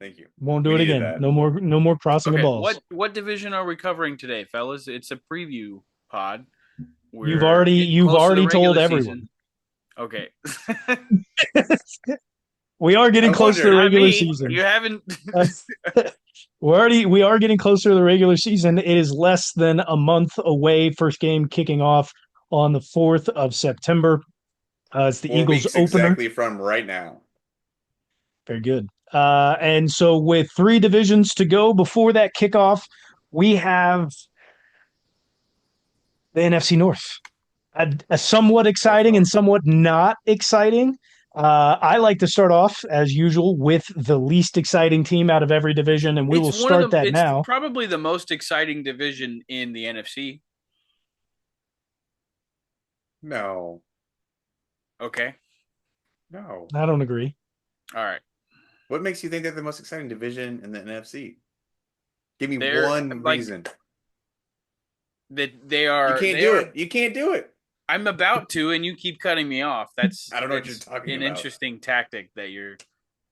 Thank you. Won't do We it needed again. that. No more crossing of Okay, balls. what division are we covering today, fellas? It's a preview pod. You've We're already getting you've close to the already regular told everyone. season. Okay. We are I getting close to the wondered. Not regular me. season. You haven't. We are getting closer to the regular season. It is less than a month away. First game kicking off on the 4th of September. It's the Four Eagles weeks opener. exactly from right now. Very good. And so with three divisions to go before that kickoff, we have the NFC North. A somewhat North exciting and North. somewhat not exciting. I like to start off, as usual, with the least exciting team out of every division, and we will It's one of start the. that It's now. probably the most exciting division in the NFC. No. Okay. No. I don't agree. All right. What makes you think they're the most exciting division in the NFC? Give me They're one like reason. that. They You are. can't They do are. it. You can't do it. I'm about to, and you keep cutting me off. That's I don't know what you're it's talking an about. interesting tactic that you're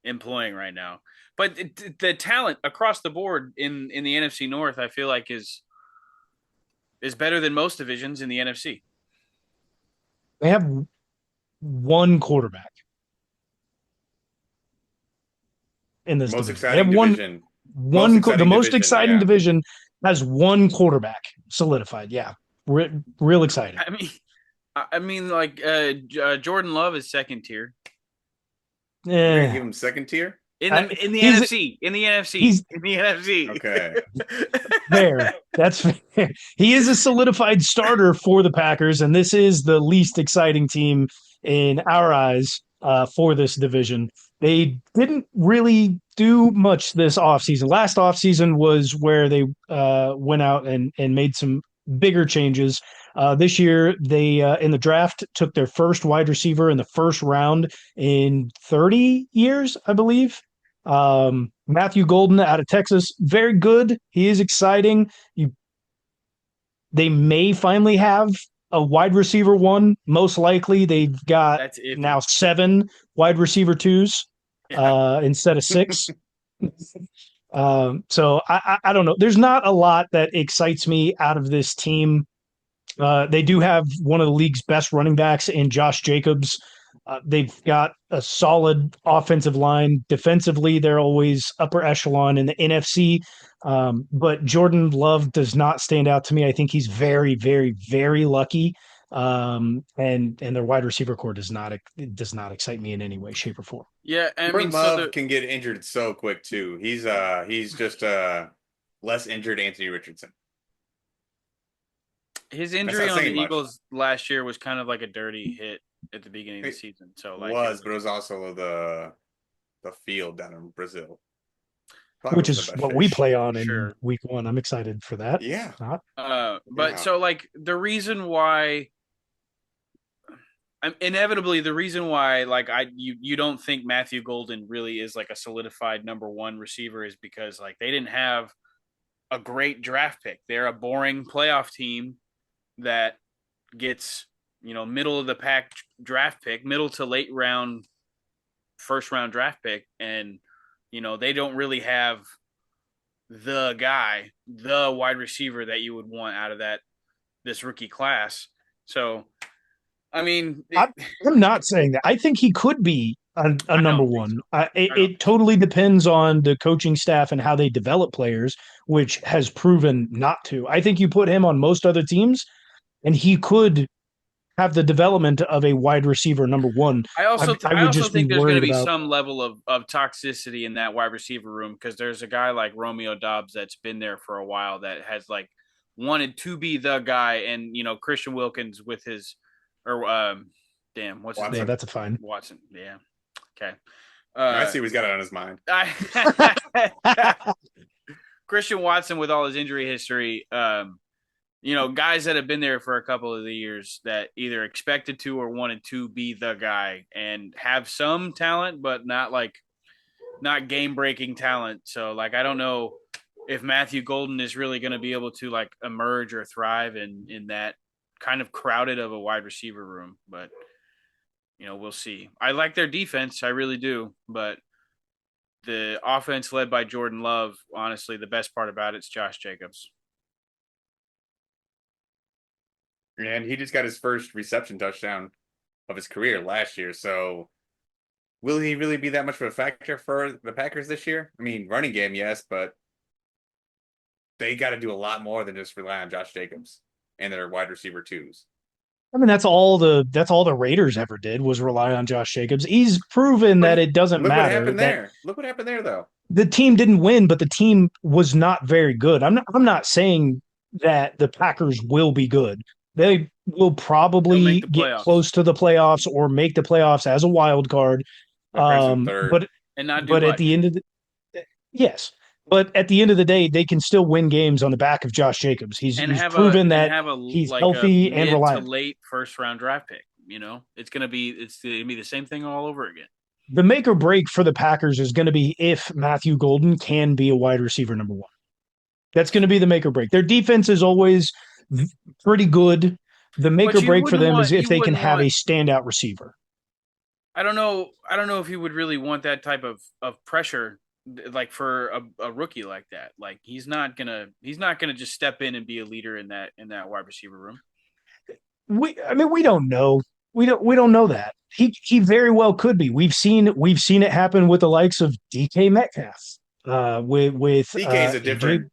employing right now. But the talent across the board in the NFC North, I feel like is better than most divisions in the NFC. They have one quarterback in this Most division. They have exciting division. Most the exciting most division. exciting Yeah. division has one quarterback solidified. Yeah, real exciting. I mean, like Jordan Love is second tier You're gonna Eh, give him second tier? in the he's NFC in the NFC he's in the NFC. Okay. fair. That's fair. He is a solidified starter for the Packers, and this is the least exciting team in our eyes for this division. They didn't really do much this offseason. Last offseason was where they went out and made some bigger changes. This year, they in the draft took their first wide receiver in the first round in 30 years, I believe. Matthew Golden out of Texas, very good. He is exciting. They may finally have a wide receiver one. Most likely, they've got That's now iffy. seven wide receiver twos Yeah. instead of six. So I don't know. There's not a lot that excites me out of this team. They do have one of the league's best running backs in Josh Jacobs. They've got a solid offensive line. Defensively, they're always upper echelon in the NFC. But Jordan Love does not stand out to me. I think he's very, very, very lucky. And their wide receiver core does not excite me in any way, shape, or form. Yeah, I mean, Jordan so Love the can get injured so quick too. He's just less injured Anthony Richardson. his That's injury not on the saying much. Eagles last year was kind of like a dirty hit at the beginning of the It season. So like it was, but it was was also the field down in Brazil. Probably Which wasn't is the best what we fish. play on in sure. week one. I'm excited for that. Yeah. Not But Yeah. so like the reason why inevitably the reason why like you don't think Matthew Golden really is like a solidified number one receiver is because like they didn't have a great draft pick. They're a boring playoff team that gets middle of the pack draft pick, middle to late round first round draft pick, and they don't really have the guy, the wide receiver that you would want out of this rookie class. So I mean, I, I'm not saying that. I think he could be a I number don't think so. one. It, I don't it think so. totally depends on the coaching staff and how they develop players, which has proven not to. I think you put him on most other teams, and he could have the development of a wide receiver number one. I I would also just be think there's going to worried be about some level of toxicity in that wide receiver room because there's a guy like Romeo Dobbs that's been there for a while that has like wanted to be the guy, and Christian Wilkins with his or damn, what's his yeah, name? Watson. that's a fine. Watson. Yeah. Okay. I Uh, see what he's got it on his mind. Christian Watson with all his injury history, guys that have been there for a couple of the years that either expected to or wanted to be the guy and have some talent, but not game breaking talent. So like I don't know if Matthew Golden is really going to be able to like emerge or thrive in that kind of crowded of a wide receiver room, but we'll see. I like their defense, I really do, but the offense led by Jordan Love, honestly, the best part about it's Josh Jacobs. And he just got his first reception touchdown of his career last year. So will he really be that much of a factor for the Packers this year? I mean, running game, yes, but they got to do a lot more than just rely on Josh Jacobs and their wide receiver twos. I mean, that's all the Raiders ever did was rely on Josh Jacobs. He's proven that it doesn't Look what matter happened that there. Look what happened there, though. the team didn't win, but the team was not very good. I'm not saying that the Packers will be good. They will They'll probably make the get playoffs close to the playoffs or make the playoffs as a wild card. They're finishing third. But and not do but at much. the end of the yes, but at the end of the day, they can still win games on the back of Josh Jacobs. He's proven that he's like a healthy and mid to reliable. late first round draft pick. You know, it's gonna be the same thing all over again. The make or break for the Packers is going to be if Matthew Golden can be a wide receiver number one. That's going to be the make or break. Their defense is always pretty good. The make But or you break for wouldn't them is want if you they can wouldn't have a want standout receiver. I don't know. I don't know if you would really want that type of pressure, like for a rookie like that. Like he's not gonna just step in and be a leader in that wide receiver room. We don't know. We don't know that. He very well could be. We've seen it happen with the likes of DK Metcalf. With DK is a AJ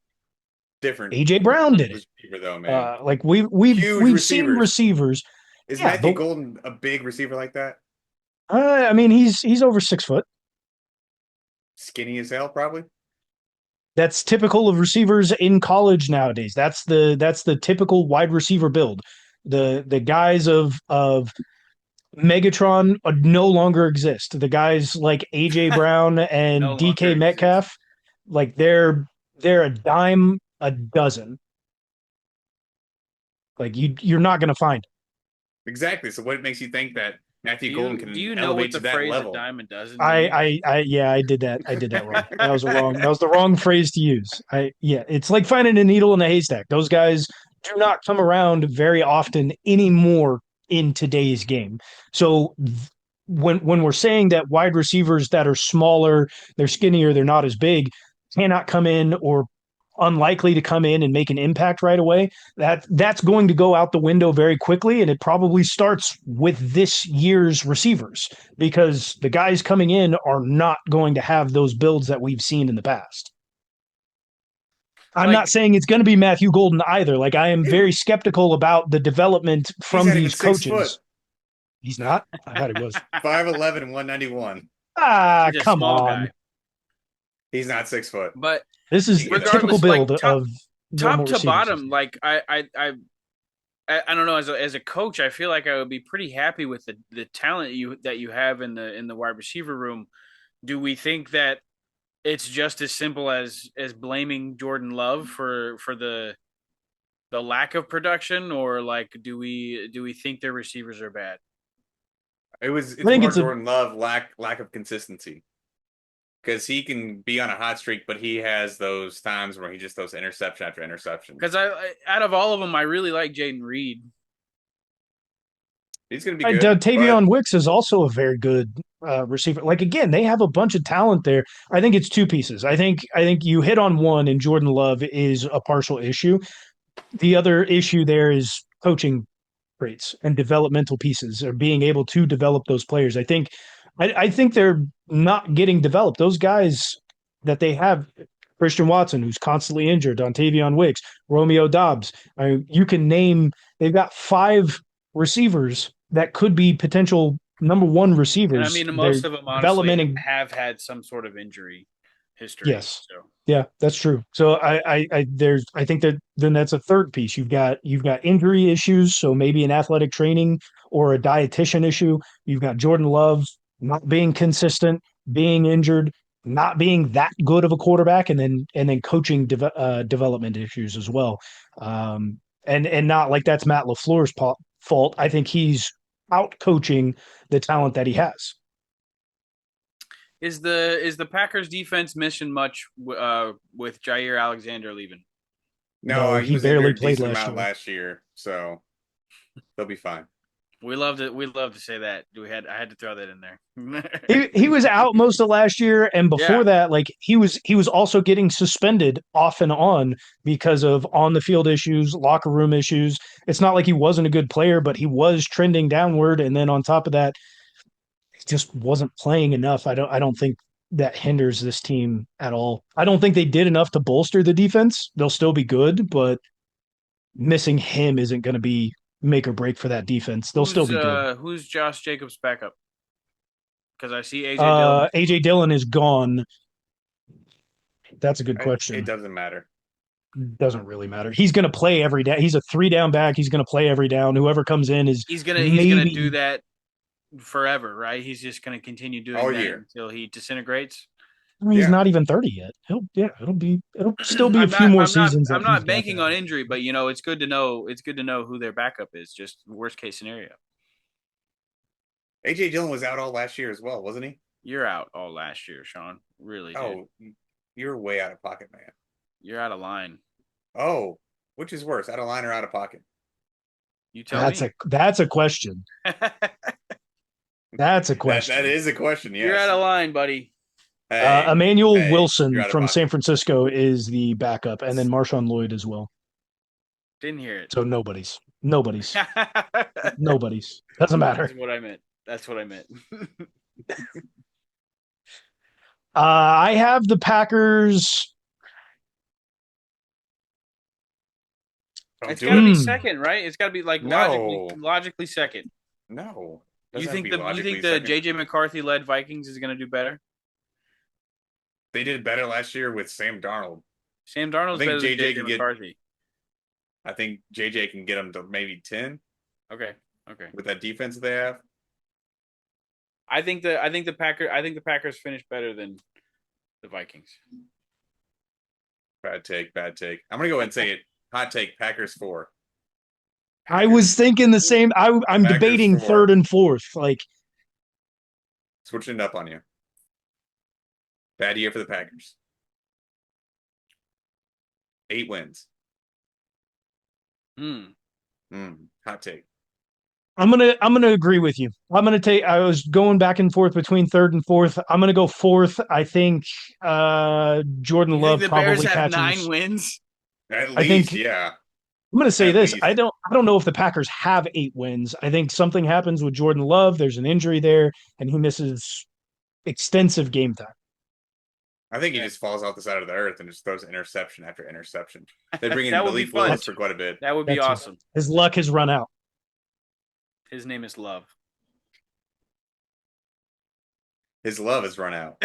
different AJ Brown did it. receiver, though, man. Like we've Huge seen receivers. receivers. Is Yeah, Matthew but Golden a big receiver like that? I mean he's over 6 foot. Skinny as hell, probably. That's typical of receivers in college nowadays. That's the typical wide receiver build. The guys of Megatron no longer exist. The guys like AJ Brown No and longer DK exists. Metcalf, like they're a dime a dozen. Like you're not going to find it. Exactly. So what makes you think that Matthew Golden Do can you know what elevate the to that phrase "a level? dime a dozen" means? I yeah, I did that. I did that wrong. That was the wrong phrase to use. Yeah, it's like finding a needle in a haystack. Those guys do not come around very often anymore in today's game. So when we're saying that wide receivers that are smaller, they're skinnier, they're not as big, cannot come in or unlikely to come in and make an impact right away, that's going to go out the window very quickly. And it probably starts with this year's receivers because the guys coming in are not going to have those builds that we've seen in the past. I'm not Like saying it's going to be Matthew Golden either. Like I am very skeptical about the development He's from not even these 6 foot. coaches. He's not? I thought he was. 5'11" and 191. Ah, he's a come small on. guy, He's not 6 foot. but This is a typical regardless, like build of normal top to receivers. bottom, like I don't know, as a coach, I feel like I would be pretty happy with the talent that you have in the wide receiver room. Do we think that it's just as simple as blaming Jordan Love for the lack of production, or like do we think their receivers are bad? It's I think more it's a Jordan Love lack of consistency. Because he can be on a hot streak, but he has those times where he just throws interception after interception. Because out of all of them, I really like Jaden Reed. He's going to be good. Tavion Wicks is also a very good receiver. Like again, they have a bunch of talent there. I think it's two pieces. I think you hit on one, and Jordan Love is a partial issue. The other issue there is coaching traits and developmental pieces, or being able to develop those players. I think they're not getting developed. Those guys that they have, Christian Watson, who's constantly injured, Dontavion Wicks, Romeo Dobbs. You can name. They've got 5 receivers that could be potential number one receivers. And I mean, They're most of them honestly developing. have had some sort of injury history. Yes. So Yeah, that's true. So I think that then that's a third piece. You've got injury issues, so maybe an athletic training or a dietitian issue. You've got Jordan Love not being consistent, being injured, not being that good of a quarterback, and then coaching development issues as well. And not like that's Matt LaFleur's fault. I think he's out coaching the talent that he has. is the Packers defense missing much with Jair Alexander leaving? No, No, he he was barely injured a played decent last amount year. last year, so they'll be fine. We love to say that. I had to throw that in there. He was out most of last year, and before Yeah. that, like he was also getting suspended off and on because of on the field issues, locker room issues. It's not like he wasn't a good player, but he was trending downward, and then on top of that, he just wasn't playing enough. I don't think that hinders this team at all. I don't think they did enough to bolster the defense. They'll still be good, but missing him isn't going to be make or break for that defense. They'll still be good. Who's Josh Jacobs' backup? Because I see AJ Dillon. AJ Dillon is gone. That's a good question. It doesn't matter. Doesn't really matter. He's going to play every day. He's a 3-down back. He's going to play every down. Whoever comes in is he's gonna do that forever, right? He's just gonna continue doing all that year until he disintegrates. I mean, he's not even 30 yet. It'll still be a few more seasons. I'm not banking on injury, but it's good to know. It's good to know who their backup is. Just worst case scenario. AJ Dillon was out all last year as well, wasn't he? You're out all last year, Sean. Really? Oh, you're way out of pocket, man. You're out of line. Oh, which is worse, out of line or out of pocket? You tell me. That's a question. That's a question. That is a question. Yes. You're out of line, buddy. Hey, Emmanuel Wilson from pocket. San Francisco is the backup, and then Marshawn Lloyd as well. Didn't hear it. So nobody's. Nobody's. Doesn't matter. That's what I meant. I have the Packers. It's got to be second, right? It's got to be like No. logically second. No. You think the JJ McCarthy led Vikings is going to do better? They did better last year with Sam Darnold. Sam Darnold's better than JJ McCarthy. I think JJ can get them to maybe 10. Okay. With that defense they have. I think the Packers finished better than the Vikings. Bad take. I'm gonna go ahead and say it. Hot take, Packers 4. I was thinking the same. I'm Packers debating 4. third and fourth. Like Switching it up on you. Bad year for the Packers. 8 wins. Hot take. I'm gonna agree with you. I was going back and forth between third and fourth. I'm gonna go fourth. I think Jordan Love the probably Bears have catches 9 wins. At least, yeah. I'm going to say At this. least. I don't know if the Packers have 8 wins. I think something happens with Jordan Love. There's an injury there, and he misses extensive game time. I think he just falls off the side of the earth and just throws interception after interception. They bring in That would Malik be fun. Willis for quite a bit. That would be awesome. His luck has run out. His name is Love. His love has run out.